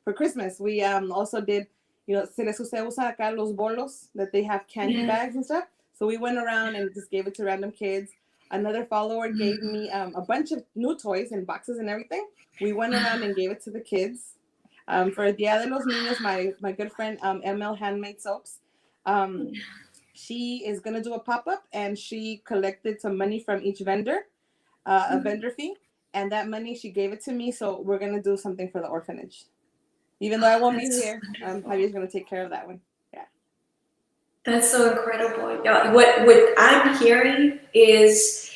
for Christmas, we also did, se les usa acá los bolos, that they have candy bags and stuff. So we went around and just gave it to random kids. Another follower gave me a bunch of new toys and boxes and everything. We went around and gave it to the kids. For Dia de los Niños, my good friend ML Handmade Soaps, she is going to do a pop-up, and she collected some money from each vendor, a vendor fee, and that money she gave it to me, so we're going to do something for the orphanage. Even though I won't be here, Javier's going to take care of that one. Yeah. That's so incredible. Yeah, what I'm hearing is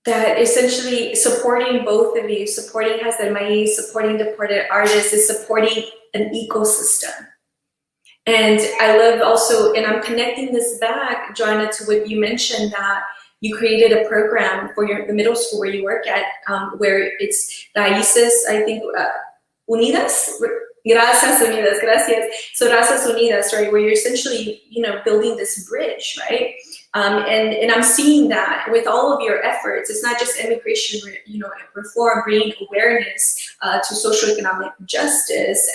that essentially supporting both of you, supporting Hijas and Maiz, supporting Deported artists, is supporting an ecosystem. And I love also, and I'm connecting this back, Joanna, to what you mentioned, that you created a program for the middle school where you work at, where it's Raíces, I think, Unidas? Gracias Unidas, gracias. So Razas Unidas, right, where you're essentially, building this bridge, right? And I'm seeing that with all of your efforts. It's not just immigration, reform, bringing awareness to socioeconomic justice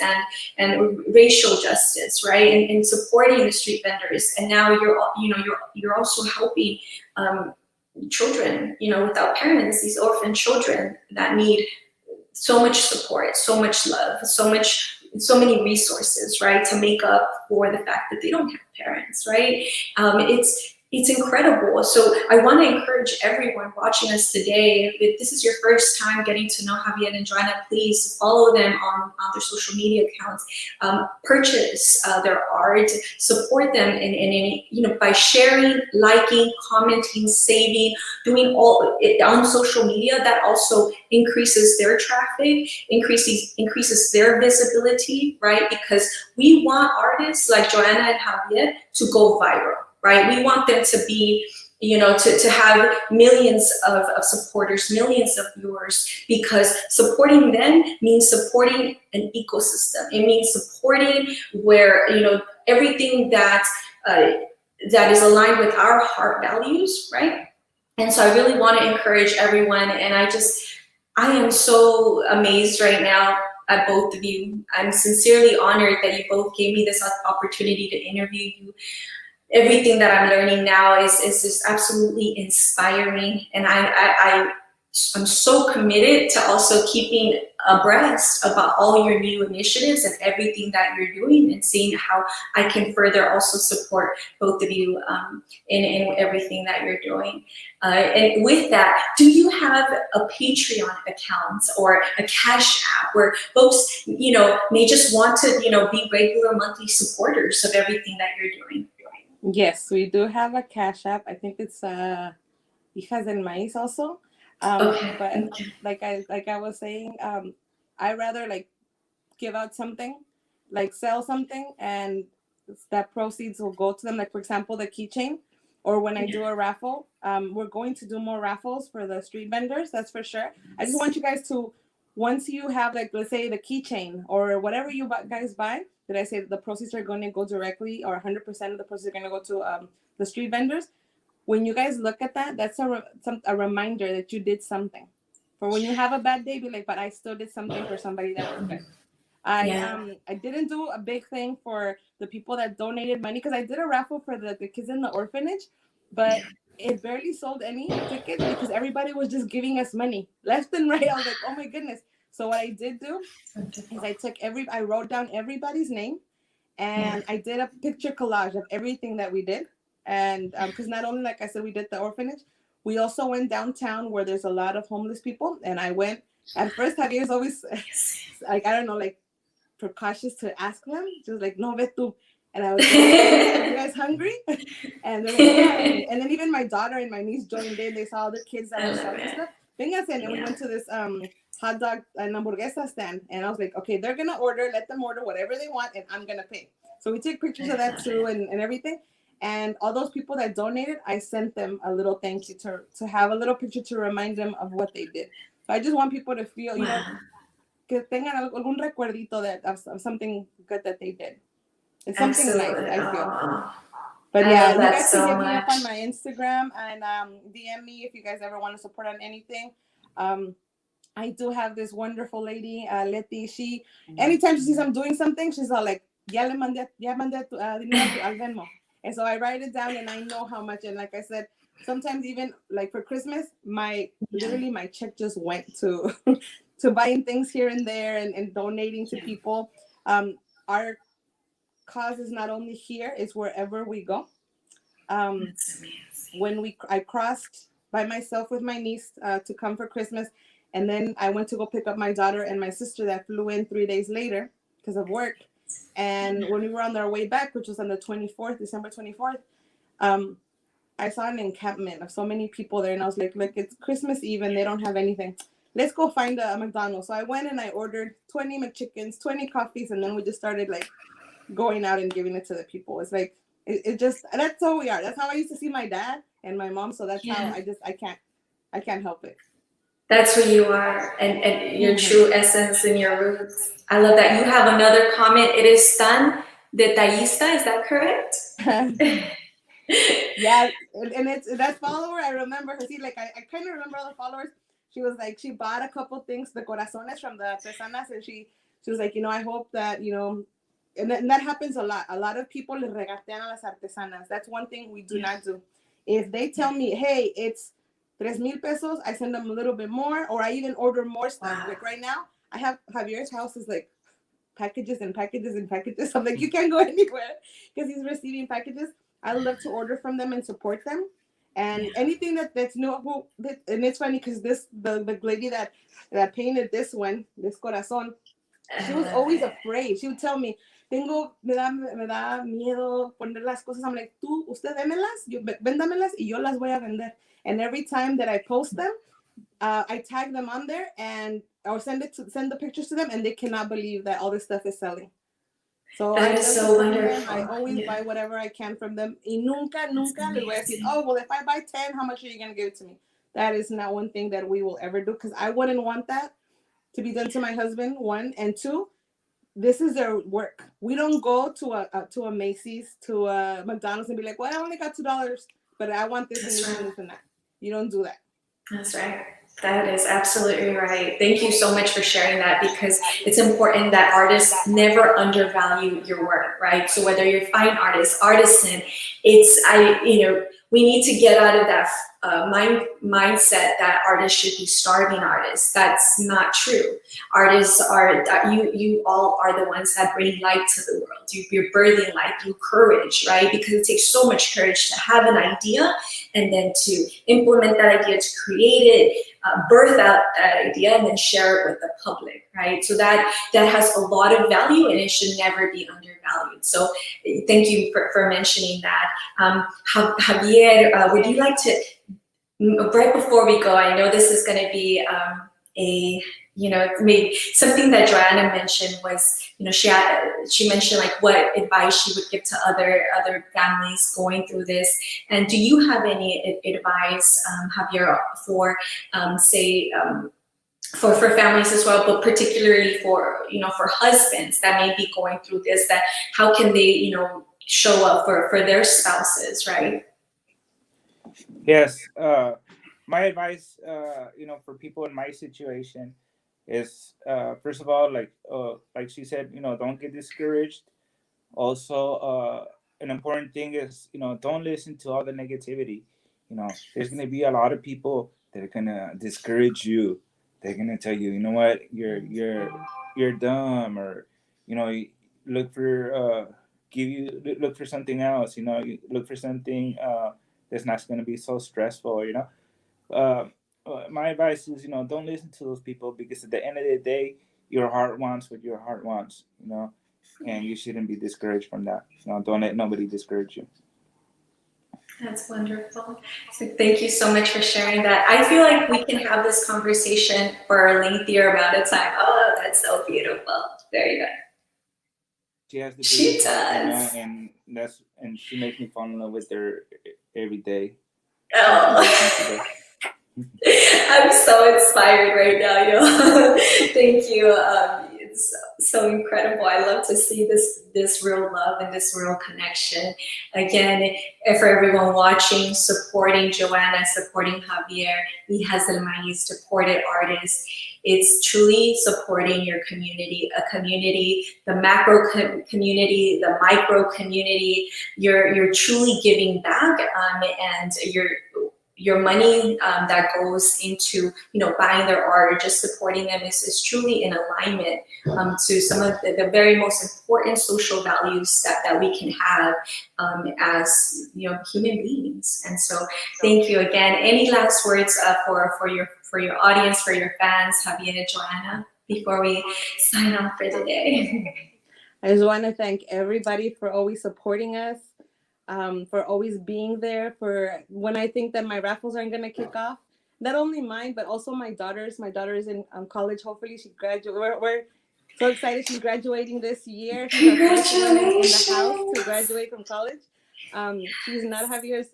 and racial justice, right? And supporting the street vendors. And now you're also helping children, without parents, these orphan children that need so much support, so much love, so many resources, right, to make up for the fact that they don't have parents, right? It's incredible. So I want to encourage everyone watching us today, if this is your first time getting to know Javier and Joanna, please follow them on their social media accounts, purchase their art, support them by sharing, liking, commenting, saving, doing all on social media. That also increases their traffic, increases their visibility, right? Because we want artists like Joanna and Javier to go viral. Right? We want them to be, to have millions of supporters, millions of viewers, because supporting them means supporting an ecosystem. It means supporting where, everything that is aligned with our heart values, right? And so I really want to encourage everyone. And I am so amazed right now at both of you. I'm sincerely honored that you both gave me this opportunity to interview you. Everything that I'm learning now is just absolutely inspiring, and I'm so committed to also keeping abreast about all your new initiatives and everything that you're doing, and seeing how I can further also support both of you in everything that you're doing. And with that, do you have a Patreon account or a Cash App where folks, may just want to, be regular monthly supporters of everything that you're doing? Yes, we do have a Cash App. I think it's Hijas and Maiz also. Okay. But like I was saying, I rather give out something, sell something, and that proceeds will go to them. Like, for example, the keychain, or when I do a raffle, we're going to do more raffles for the street vendors. That's for sure. I just want you guys to, once you have, let's say, the keychain or whatever you guys buy, did I say that the proceeds are going to go directly, or 100% of the proceeds are going to go to the street vendors? When you guys look at that, that's a reminder that you did something. For when you have a bad day, be like, but I still did something for somebody that was good. I didn't do a big thing for the people that donated money, because I did a raffle for the kids in the orphanage, but it barely sold any tickets because everybody was just giving us money left and right. I was like, oh my goodness. So what I did do is I wrote down everybody's name, And I did a picture collage of everything that we did. And because not only, like I said, we did the orphanage, we also went downtown where there's a lot of homeless people. And I went, at first, Javier's always, like, I don't know, like, precautious to ask them. She was like, no, ve tú. And I was like, are you guys hungry? And they're like, yeah. And then even my daughter and my niece joined in. They saw other kids that were selling stuff. Véngase. And then we went to this hot dog and hamburguesa stand. And I was like, okay, they're going to order. Let them order whatever they want, and I'm going to pay. So we took pictures of that too and everything. And all those people that donated, I sent them a little thank you to have a little picture to remind them of what they did. So I just want people to feel, you know, que tengan algún recuerdito of something good that they did. It's something nice, I feel. But yeah, you guys can hit me up on my Instagram and DM me if you guys ever want to support on anything. I do have this wonderful lady, Leti. She, anytime she sees I'm doing something, she's all like, ya mandé dinero al Venmo. And so I write it down and I know how much. And like I said, sometimes even like for Christmas, literally my check just went to to buying things here and there and donating to people. Our cause is not only here, it's wherever we go. When I crossed by myself with my niece to come for Christmas, and then I went to go pick up my daughter and my sister that flew in 3 days later because of work. And when we were on our way back, which was on the 24th, December 24th, I saw an encampment of so many people there. And I was like, look, it's Christmas Eve and they don't have anything. Let's go find a McDonald's. So I went and I ordered 20 McChickens, 20 coffees. And then we just started like going out and giving it to the people. It's like, it just, that's how we are. That's how I used to see my dad and my mom. So that's how I can't help it. That's who you are and your true essence and your roots. I love that. You have another comment. It is tan detallista. Is that correct? Yeah, and it's that follower. I remember her. See, like I kind of remember all the followers. She was like, she bought a couple things, the corazones from the artesanas, and she was like, you know, I hope that, you know, and that happens a lot. A lot of people le regatean a las artesanas. That's one thing we do not do. If they tell me, hey, it's 3,000 pesos, I send them a little bit more, or I even order more stuff. Like right now, I have Javier's house is like packages and packages and packages. I'm like, you can't go anywhere because he's receiving packages. I love to order from them and support them. And anything that's new, and it's funny because the lady that painted this one, this corazón, she was always afraid. She would tell me, me da miedo poner las cosas. I'm like, usted démelas, véndamelas y yo las voy a vender. And every time that I post them, I tag them on there or send the pictures to them, and they cannot believe that all this stuff is selling. So that is so wonderful. I always buy whatever I can from them. Y nunca les voy a decir, oh, well, if I buy 10, how much are you going to give it to me? That is not one thing that we will ever do, because I wouldn't want that to be done to my husband, one. And two, this is their work. We don't go to a Macy's, to a McDonald's and be like, well, I only got $2, but I want this and this and that. You don't do that. That's right. That is absolutely right. Thank you so much for sharing that, because it's important that artists never undervalue your work, right? So whether you're fine artist, artisan, we need to get out of that mindset that artists should be starving artists. That's not true. Artists are, you all are the ones that bring light to the world. You're birthing light through courage, right? Because it takes so much courage to have an idea and then to implement that idea, to create it, birth out that idea, and then share it with the public, right? So that has a lot of value, and it should never be undervalued. So thank you for mentioning that. Javier, would you like to, right before we go, I know this is going to be maybe something that Joanna mentioned was, she mentioned like what advice she would give to other families going through this. And do you have any advice, Javier, for for families as well, but particularly for husbands that may be going through this, that how can they, show up for their spouses, right? Yes. My advice, for people in my situation is, first of all, like she said, don't get discouraged. Also, an important thing is, don't listen to all the negativity. There's going to be a lot of people that are going to discourage you. They're going to tell you, you know what, you're dumb, or, look for look for something else, you look for something that's not going to be so stressful, my advice is, don't listen to those people, because at the end of the day, your heart wants what your heart wants, and you shouldn't be discouraged from that. Don't let nobody discourage you. That's wonderful. So thank you so much for sharing that. I feel like we can have this conversation for a lengthier amount of time. Oh, that's so beautiful. There you go. She has the She does. and she makes me fall in love with her every day. Oh. I'm so inspired right now, yo. Thank you. It's so incredible. I love to see this real love and this real connection. Again, for everyone watching, supporting Joanna, supporting Javier, Hijas del Maiz, Deported artists. It's truly supporting your community, a community, the macro community, the micro community. You're truly giving back, and your money that goes into buying their art or just supporting them is truly in alignment to some of the very most important social values that we can have as human beings. And so thank you again. Any last words for your audience, for your fans, Javier and Joanna, before we sign off for the day? I just want to thank everybody for always supporting us. For always being there for when I think that my raffles aren't going to kick off. Not only mine, but also my daughter's. My daughter is in college. Hopefully she graduates. We're so excited. She's graduating this year. She's the first one in the house to graduate from college. She's not Javier's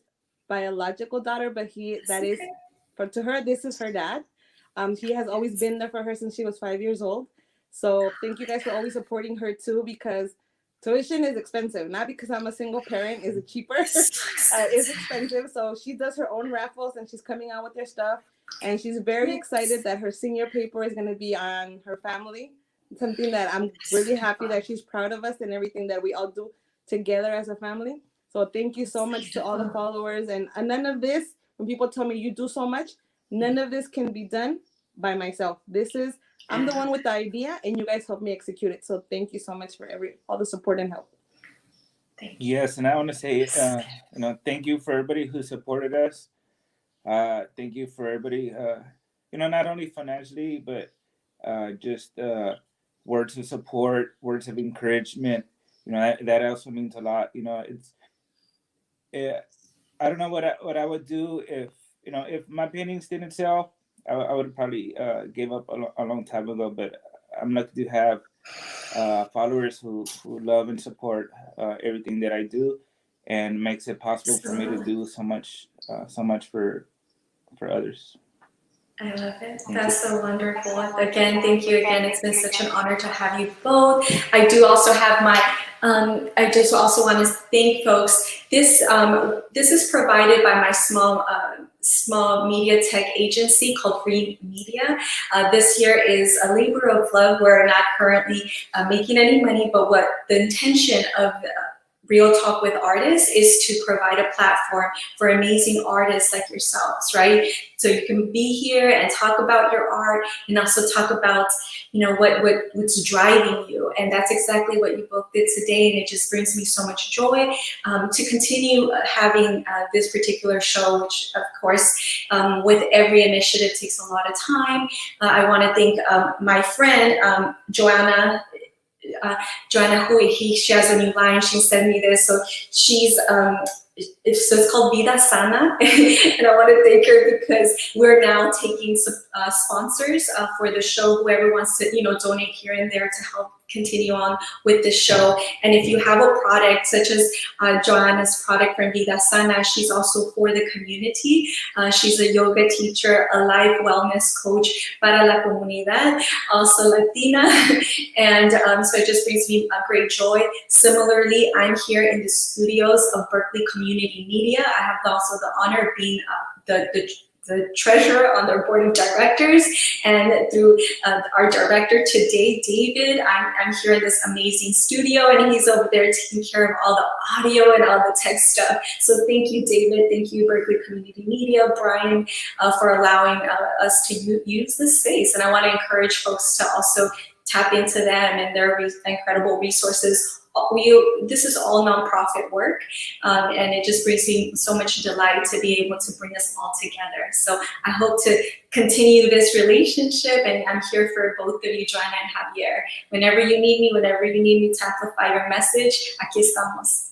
biological daughter, but to her, this is her dad. He has always been there for her since she was 5 years old. So thank you guys for always supporting her too, because tuition is expensive, not because I'm a single parent. Is it cheaper? It's expensive. So she does her own raffles and she's coming out with her stuff. And she's very excited that her senior paper is going to be on her family. It's something that I'm really happy that she's proud of us and everything that we all do together as a family. So thank you so much to all the followers. And none of this, when people tell me you do so much, none of this can be done by myself. I'm the one with the idea, and you guys help me execute it. So thank you so much for all the support and help. Yes, and I want to say, thank you for everybody who supported us. Thank you for everybody, not only financially, but just words of support, words of encouragement. That also means a lot. I don't know what I would do if my paintings didn't sell. I would have probably gave up a long time ago, but I'm lucky to have followers who love and support everything that I do, and makes it possible for me to do so much for others. I love it. That's so wonderful. Again, thank you again. It's been such an honor to have you both. I do also have I just also want to thank folks. This is provided by my small media tech agency called Free Media. This year is a labor of love. We're not currently making any money, but what the intention of Real Talk with Artists is to provide a platform for amazing artists like yourselves, right? So you can be here and talk about your art, and also talk about, what's driving you. And that's exactly what you both did today. And it just brings me so much joy to continue having this particular show, which of course, with every initiative takes a lot of time. I want to thank my friend, Joanna, she has a new line. She sent me this, so she's it's called Vida Sana, and I want to thank her because we're now taking sponsors for the show. Whoever wants to, donate here and there to help continue on with the show. And if you have a product such as Joanna's product from Vida Sana, she's also for the community. She's a yoga teacher, a life wellness coach para la comunidad, also Latina. And so it just brings me a great joy. Similarly, I'm here in the studios of Berkeley Community Media. I have also the honor of being the treasurer on their board of directors, and through our director today, David, I'm here in this amazing studio, and he's over there taking care of all the audio and all the tech stuff. So thank you, David. Thank you, Berkeley Community Media, Brian, for allowing us to use this space. And I want to encourage folks to also tap into them and their incredible resources. This is all nonprofit work, and it just brings me so much delight to be able to bring us all together. So I hope to continue this relationship, and I'm here for both of you, Joanna and Javier. Whenever you need me, whenever you need me to amplify your message, aquí estamos.